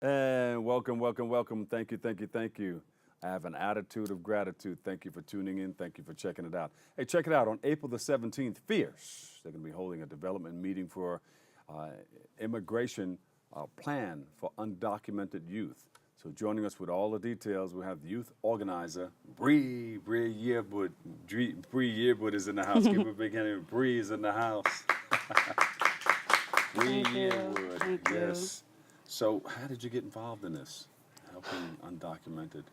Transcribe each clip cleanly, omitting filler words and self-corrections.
And welcome, welcome, welcome. Thank you, thank you, thank you. I have an attitude of gratitude. Thank you for tuning in. Thank you for checking it out. Hey, check it out. On April the 17th, FIERCE, they're going to be holding a development meeting for immigration plan for undocumented youth. So joining us with all the details, we have the youth organizer, Bree Yearwood. Bree Yearwood is in the house. Give her a big hand. Bree is in the house. Bree Yearwood. Thank you. Yes. So how did you get involved in this, helping undocumented?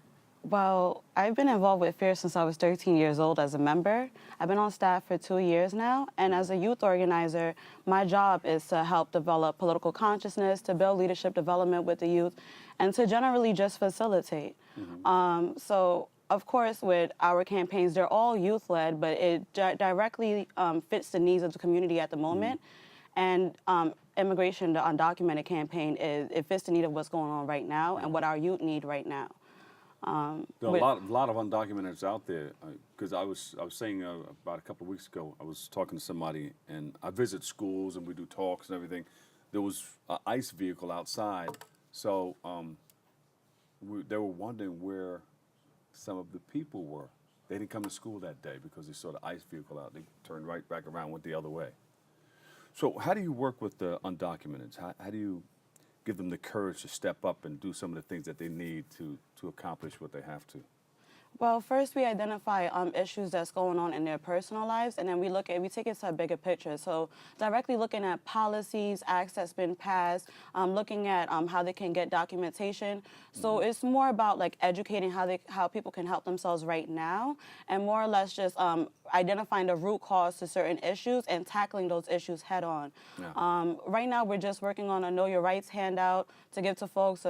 Well, I've been involved with FIERCE since I was 13 years old as a member. I've been on staff for 2 years now, and as a youth organizer, my job is to help develop political consciousness, to build leadership development with the youth, and to generally just facilitate. So, of course, with our campaigns, they're all youth-led, but it directly fits the needs of the community at the moment. And immigration, the undocumented campaign, it fits the need of what's going on right now and what our youth need right now. There are a lot of undocumenteds out there. Because I was saying about a couple of weeks ago, I was talking to somebody, and I visit schools and we do talks and everything. There was an ICE vehicle outside, so they were wondering where some of the people were. They didn't come to school that day because they saw the ICE vehicle out. They turned right back around, went the other way. So how do you work with the undocumented? How do you give them the courage to step up and do some of the things that they need to accomplish what they have to? Well, first we identify issues that's going on in their personal lives, and then we take it to a bigger picture. So directly looking at policies, acts that's been passed, looking at how they can get documentation. So it's more about like educating how people can help themselves right now, and more or less just identifying the root cause to certain issues and tackling those issues head on. Yeah. Right now we're just working on a Know Your Rights handout to give to folks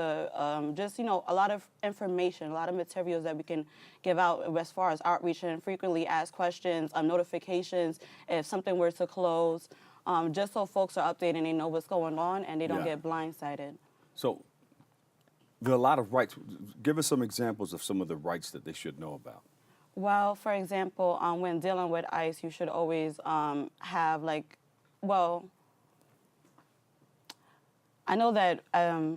just a lot of information, a lot of materials that we can give out as far as outreach and frequently asked questions, notifications if something were to close, just so folks are updated and they know what's going on and they don't get blindsided. So there are a lot of rights. Give us some examples of some of the rights that they should know about. Well, for example, when dealing with ICE, you should always have I know that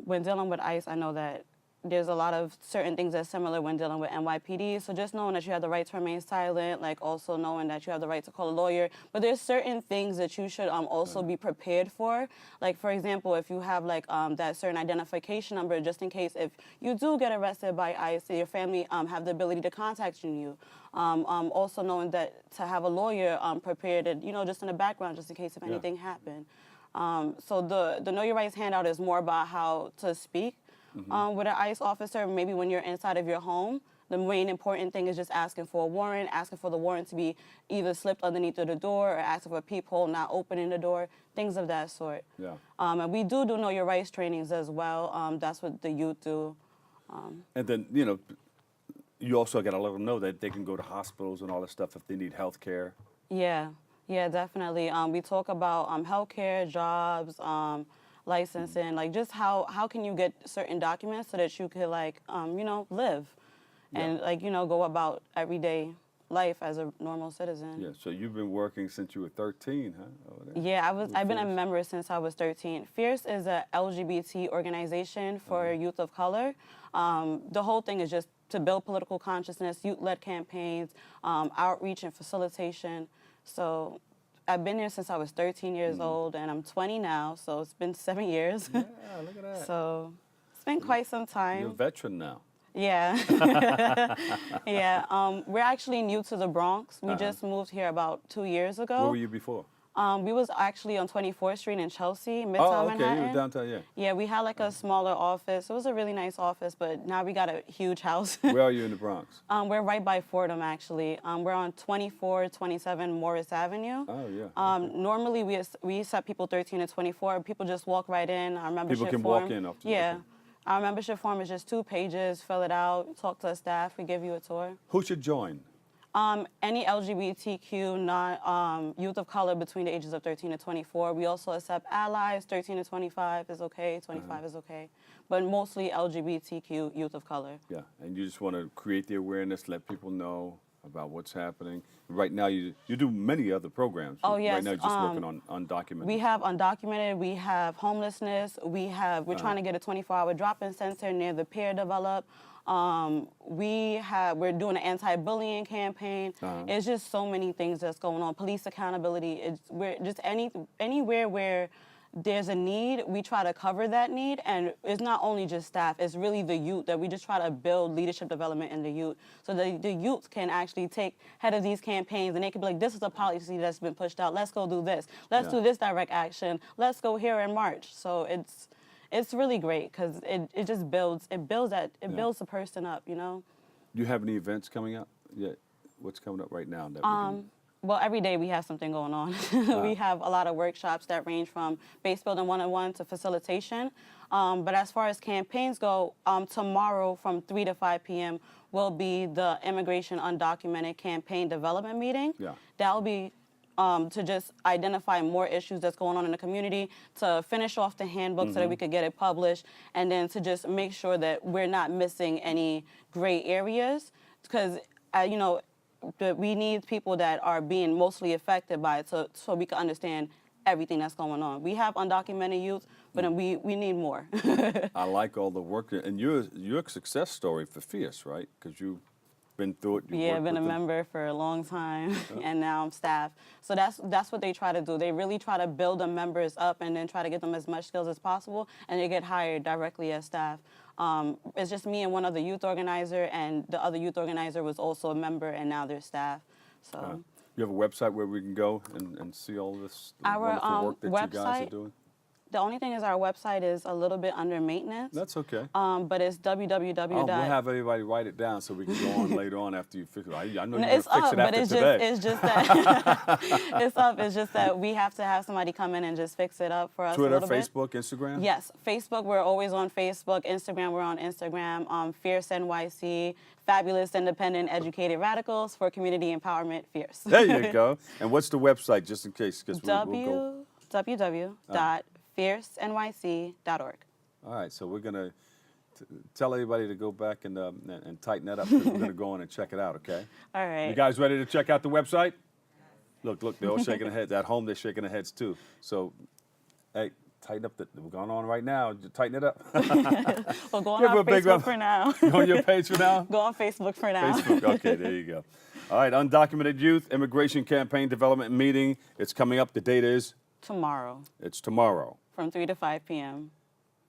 when dealing with ICE, I know that there's a lot of certain things that's similar when dealing with NYPD. So just knowing that you have the right to remain silent, like also knowing that you have the right to call a lawyer. But there's certain things that you should also be prepared for. Like, for example, if you have that certain identification number, just in case if you do get arrested by ICE, your family have the ability to contact you. Also knowing that to have a lawyer prepared, just in the background, just in case if anything happened. So the Know Your Rights handout is more about how to speak with an ICE officer. Maybe when you're inside of your home, the main important thing is just asking for a warrant, asking for the warrant to be either slipped underneath of the door or asking for a peephole, not opening the door, things of that sort. Yeah. And we do Know Your Rights trainings as well. That's what the youth do. And then, you also got to let them know that they can go to hospitals and all that stuff if they need health care. Yeah, definitely. We talk about healthcare, jobs, licensing, like just how can you get certain documents so that you could live and go about everyday life as a normal citizen. Yeah, so you've been working since you were 13, huh? Yeah, I've been a member since I was 13. FIERCE is a LGBT organization for youth of color. The whole thing is just to build political consciousness, youth-led campaigns, outreach and facilitation. So I've been there since I was 13 years old, and I'm 20 now, so it's been 7 years. Yeah, look at that. So it's been quite some time. You're a veteran now. Yeah. Yeah. We're actually new to the Bronx. We just moved here about 2 years ago. Where were you before? We was actually on 24th Street in Chelsea, Midtown Manhattan. You were downtown, yeah. Yeah, we had a smaller office. It was a really nice office, but now we got a huge house. Where are you in the Bronx? We're right by Fordham, actually. We're on 2427 Morris Avenue. Oh, yeah. Normally, we accept people 13 to 24. People just walk right in. Our membership People can form, walk in after. Yeah. Okay. Our membership form is just 2 pages. Fill it out, talk to the staff, we give you a tour. Who should join? Any LGBTQ youth of color between the ages of 13 to 24. We also accept allies. 13 to 25 is okay. 25 is okay. But mostly LGBTQ youth of color. Yeah, and you just want to create the awareness, let people know about what's happening. Right now, you do many other programs. Oh, yes. Right now, you're just working on undocumented. We have undocumented, we have homelessness, we're trying to get a 24-hour drop-in center near the pier developed. We're doing an anti-bullying campaign. It's just so many things that's going on. Police accountability. We're just anywhere where there's a need, we try to cover that need, and it's not only just staff, it's really the youth that we just try to build leadership development in the youth so that the youth can actually take head of these campaigns and they can be like, this is a policy that's been pushed out, let's go do this, let's do this direct action, let's go here and march. So it's really great because it just builds the person up, you know. Do you have any events coming up yet? What's coming up right now? That we can... Well, every day we have something going on. We have a lot of workshops that range from base building 101 to facilitation. But as far as campaigns go, tomorrow from 3 to 5 p.m. will be the Immigration Undocumented Campaign Development Meeting. That will be to just identify more issues that's going on in the community, to finish off the handbook so that we could get it published, and then to just make sure that we're not missing any gray areas. Because, you know, we need people that are being mostly affected by it so we can understand everything that's going on. We have undocumented youth, but then we need more. I like all the work, and you're a success story for FIERCE, right? Because you've been through it. Yeah, I've been a member for a long time, and now I'm staff. So that's what they try to do. They really try to build the members up and then try to get them as much skills as possible, and they get hired directly as staff. It's just me and one other youth organizer, and the other youth organizer was also a member, and now they're staff. So you have a website where we can go and see all this wonderful work that you guys are doing? The only thing is our website is a little bit under maintenance. That's okay. But it's www. We'll have everybody write it down so we can go on later on after you fix it. I know you're it's going to fix up, it but after today. It's just that it's up. It's just that we have to have somebody come in and just fix it up for us. Twitter, a little Facebook, bit. Instagram? Yes, Facebook, we're always on Facebook. Instagram, we're on Instagram. Fierce NYC, Fabulous Independent Educated Radicals for Community Empowerment, Fierce. There you go. And what's the website, just in case? We'll go. www.fiercenyc.org. All right, so we're going to tell everybody to go back and tighten that up, because we're going to go on and check it out, okay? All right. You guys ready to check out the website? Look, they're all shaking their heads. At home, they're shaking their heads too. So, hey, tighten up. We're going on right now. Just tighten it up. Well, go on Facebook for now. Go on your page for now? Go on Facebook for now. Facebook, okay, there you go. All right, Undocumented Youth Immigration Campaign Development Meeting. It's coming up. The date is? Tomorrow. It's tomorrow. From 3 to 5 p.m.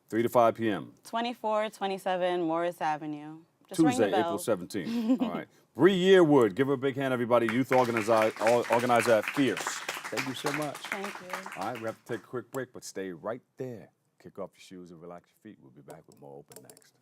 3 to 5 p.m. 2427 Morris Avenue. Just Tuesday, ring the bell. April 17th. All right. Bree Yearwood, give her a big hand, everybody. Youth organizer at FIERCE. Thank you so much. Thank you. All right, we have to take a quick break, but stay right there. Kick off your shoes and relax your feet. We'll be back with more Open next.